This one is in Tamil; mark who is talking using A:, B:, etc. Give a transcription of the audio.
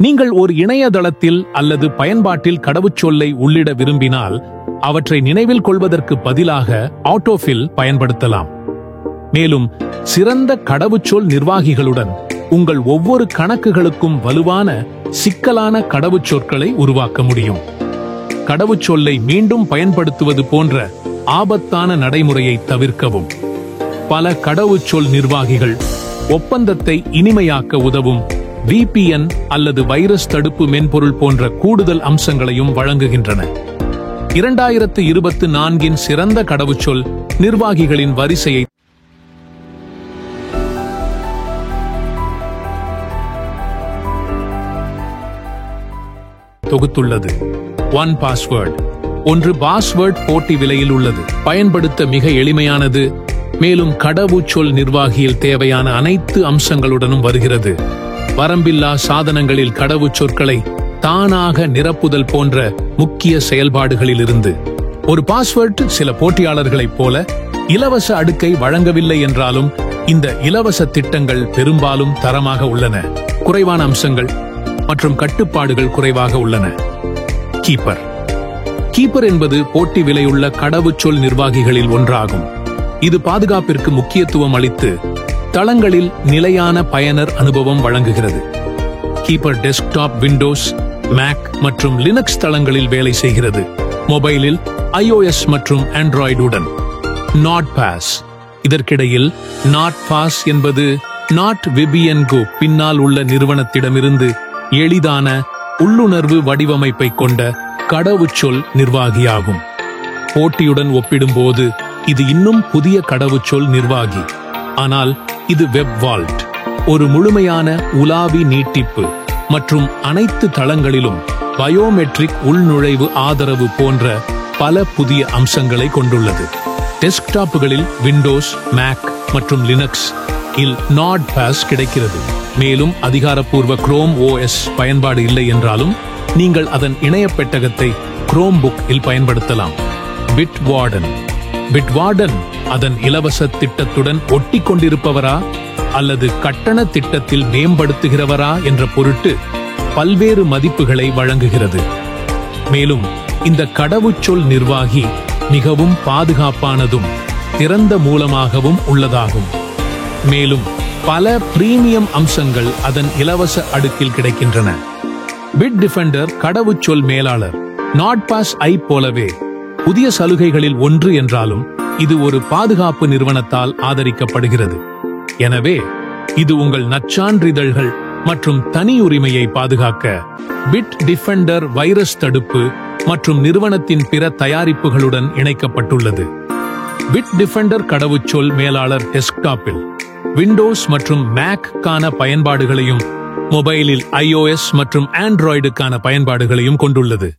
A: நீங்கள் ஒரு இணையதளத்தில் அல்லது பயன்பாட்டில் கடவுச்சொல்லை உள்ளிட விரும்பினால் அவற்றை நினைவில் கொள்வதற்கு பதிலாக ஆட்டோஃபில் பயன்படுத்தலாம். மேலும் சிறந்த கடவுச்சொல் நிர்வாகிகளுடன் உங்கள் ஒவ்வொரு கணக்குகளுக்கும் வலுவான சிக்கலான கடவுச்சொற்களை உருவாக்க முடியும். கடவுச்சொல்லை மீண்டும் பயன்படுத்துவது போன்ற ஆபத்தான நடைமுறையை தவிர்க்கவும். பல கடவுச்சொல் நிர்வாகிகள் ஒப்பந்தத்தை இனிமையாக்க உதவும் VPN அல்லது வைரஸ் தடுப்பு மென்பொருள் போன்ற கூடுதல் அம்சங்களையும் வழங்குகின்றன. 2024 சிறந்த கடவுச்சொல் நிர்வாகிகளின் வரிசையை தொகுத்துள்ளது. 1Password. ஒன்று பாஸ்வேர்ட் போட்டி விலையில் உள்ளது. பயன்படுத்த மிக எளிமையானது, மேலும் கடவுச்சொல் நிர்வாகியில் தேவையான அனைத்து அம்சங்களுடனும் வருகிறது. வரம்பில்லா சாதனங்களில் கடவுச்சொற்களை தானாக நிரப்புதல் போன்ற முக்கிய செயல்பாடுகளில் இருந்து. ஒரு பாஸ்வேர்ட் சில போட்டியாளர்களைப் போல இலவச அடுக்கை வழங்கவில்லை என்றாலும் இந்த இலவச திட்டங்கள் பெரும்பாலும் தரமாக உள்ளன. குறைவான அம்சங்கள் மற்றும் கட்டுப்பாடுகள் குறைவாக உள்ளன. கீப்பர் என்பது போட்டி விலையுள்ள கடவுச்சொல் நிர்வாகிகளில் ஒன்றாகும். இது பாதுகாப்பிற்கு முக்கியத்துவம் அளித்து தளங்களில் நிலையான பயனர் அனுபவம் வழங்குகிறது. கீப்பர் டெஸ்க்டாப், விண்டோஸ், மேக் மற்றும் லினக்ஸ் தளங்களில் வேலை செய்கிறது. மொபைலில் iOS மற்றும் ஆண்ட்ராய்டு உடன். நாட்பாஸ். இதற்கிடையில் நாட்பாஸ் என்பது NotVPN பின்னால் உள்ள நிறுவனத்திடமிருந்து எளிதான உள்ளுணர்வு வடிவமைப்பை கொண்ட கடவுச்சொல் நிர்வாகியாகும். போட்டியுடன் ஒப்பிடும்போது இது இன்னும் புதிய கடவுச்சொல் நிர்வாகி. ஆனால் இது வெப் வால்ட், ஒரு முழுமையான உலாவி நீட்டிப்பு மற்றும் அனைத்து தளங்களிலும் பயோமெட்ரிக் உள்நுழைவு ஆதரவு போன்ற பல புதிய அம்சங்களை கொண்டுள்ளது. டெஸ்க்டாப்புகளில் விண்டோஸ், மேக் மற்றும் லினக்ஸ் இல் நாட்பாஸ் கிடைக்கிறது. மேலும் அதிகாரப்பூர்வ குரோம் OS பயன்பாடு இல்லை என்றாலும் நீங்கள் அதன் இணைய பெட்டகத்தை குரோம்புக் இல் பயன்படுத்தலாம். பிட்வார்டன் அதன் இலவச திட்டத்துடன் ஒட்டி கொண்டிருப்பவரா அல்லது கட்டண திட்டத்தில் மேம்படுத்துகிறவரா என்ற பொருட்டு பல்வேறு மதிப்புகளை வழங்குகிறது. மேலும் இந்த கடவுச்சொல் நிர்வாகி மிகவும் பாதுகாப்பானதும் திறந்த மூலமாகவும் உள்ளதாகும். மேலும் பல பிரீமியம் அம்சங்கள் அதன் இலவச அடுக்கில் கிடைக்கின்றன. பிட்டிஃபெண்டர் கடவுச்சொல் மேலாளர் நாட்பாஸ் போலவே புதிய சலுகைகளில் ஒன்று என்றாலும் இது ஒரு பாதுகாப்பு நிறுவனத்தால் ஆதரிக்கப்படுகிறது. எனவே இது உங்கள் நற்சான்றிதழ்கள் மற்றும் தனி உரிமையை பாதுகாக்க பிட்டிஃபெண்டர் வைரஸ் தடுப்பு மற்றும் நிறுவனத்தின் பிற தயாரிப்புகளுடன் இணைக்கப்பட்டுள்ளது. பிட்டிஃபெண்டர் கடவுச்சொல் மேலாளர் டெஸ்க்டாப்பில் விண்டோஸ் மற்றும் மேக்கான பயன்பாடுகளையும் மொபைலில் iOS மற்றும் ஆண்ட்ராய்டுக்கான பயன்பாடுகளையும் கொண்டுள்ளது.